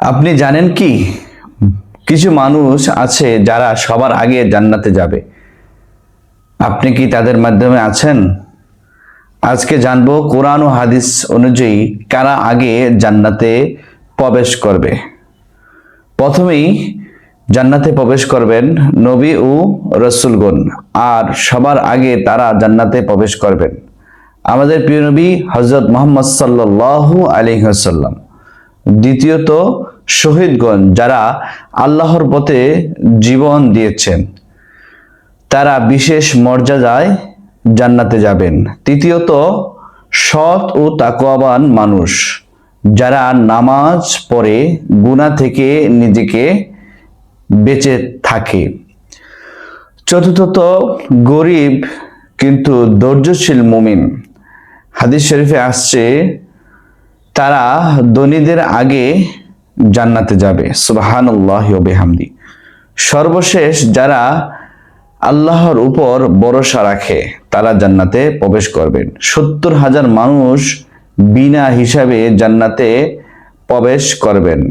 আপনি জানেন কি, কিছু মানুষ আছে যারা সবার আগে জান্নাতে যাবে। আপনি কি তাদের মাধ্যমে আছেন? আজকে জানবো কোরআন ও হাদিস অনুযায়ী কারা আগে জান্নাতে প্রবেশ করবে। প্রথমেই জান্নাতে প্রবেশ করবেন নবী ও রাসূলগণ, আর সবার আগে তারা জান্নাতে প্রবেশ করবেন আমাদের প্রিয় নবী হযরত মুহাম্মদ সাল্লাল্লাহু আলাইহি ওয়াসাল্লাম। দ্বিতীয়ত শহীদগণ, যারা আল্লাহর পথে জীবন দিয়েছেন, তারা বিশেষ মর্যাদায় জান্নাতে যাবেন। তৃতীয়ত সৎ ও তাকওয়াবান মানুষ, যারা নামাজ পড়ে গুনাহ থেকে নিজেকে বেঁচে থাকে। চতুর্থত গরিব কিন্তু ধৈর্যশীল মুমিন। হাদিস শরীফে আসছে তারা ধনীদের আগে জান্নাতে যাবে। সুবহানাল্লাহি ওয়া বিহামদি। সর্বশেষ যারা আল্লাহর উপর ভরসা রাখে তারা জান্নাতে প্রবেশ করবেন। 70,000 মানুষ বিনা হিসাবে জান্নাতে প্রবেশ করবেন।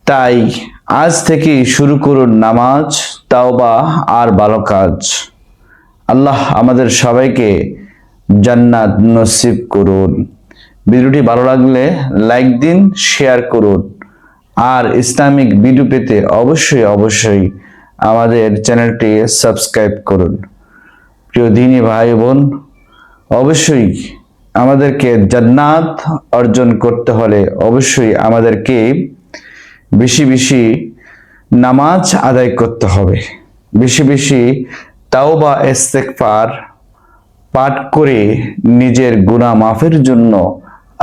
তাই আজ থেকে শুরু করুন নামাজ, তাওবা আর ভালো কাজ। আল্লাহ আমাদের সবাইকে জান্নাত নসিব করুন। ভিডিওটি ভালো লাগলে লাইক দিন, শেয়ার করুন, আর ইসলামিক ভিডিও পেতে অবশ্যই আমাদের চ্যানেলটি সাবস্ক্রাইব করুন। প্রিয় দিনী ভাই বোন, অবশ্যই আমাদেরকে জান্নাত অর্জন করতে হলে অবশ্যই আমাদেরকে বেশি নামাজ আদায় করতে হবে, বেশি তাওবা ইস্তেগফার পাঠ করে নিজের গুনাহ মাফের জন্য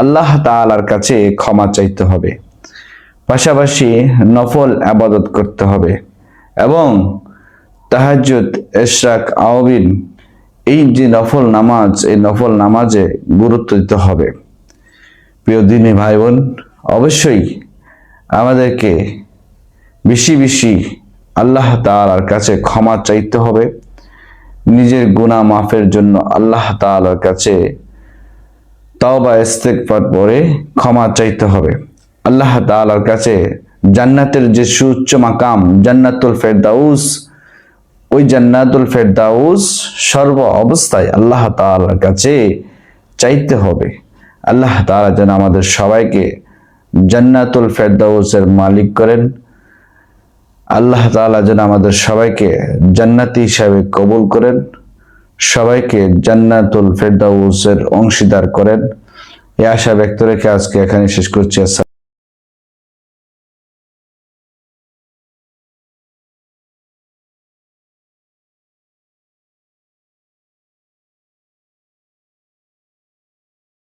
আল্লাহ তাআলার কাছে ক্ষমা চাইতে হবে। পাশাপাশি নফল ইবাদত করতে হবে এবং তাহাজ্জুদ, ইশরাক, আওয়াবিন, এই যে নফল নামাজ, এই নফল নামাজে গুরুত্ব দিতে হবে। প্রিয় দিনী ভাই বোন, অবশ্যই আমাদেরকে বেশি আল্লাহ তাআলার কাছে ক্ষমা চাইতে হবে। নিজের গুনাহ মাফের জন্য আল্লাহ তাআলার কাছে তাওবা ইস্তেগফার পড়ে ক্ষমা চাইতে হবে। আল্লাহ তাআলার কাছে জান্নাতের যে সুউচ্চ মাকাম জান্নাতুল ফেরদাউস, ওই জান্নাতুল ফেরদাউস সর্ব অবস্থায় আল্লাহ তাআলার কাছে চাইতে হবে। আল্লাহ তাআলা যেন আমাদের সবাইকে জান্নাতুল ফেরদাউসের মালিক করেন। আল্লাহ তাআলা যেন আমাদের সবাইকে জান্নাতি হিসাবে কবুল করেন, সবাইকে জান্নাতুল ফেরদাউসের অংশীদার করেন। এই আশা ব্যক্ত রেখে আজকে এখানে শেষ করছি।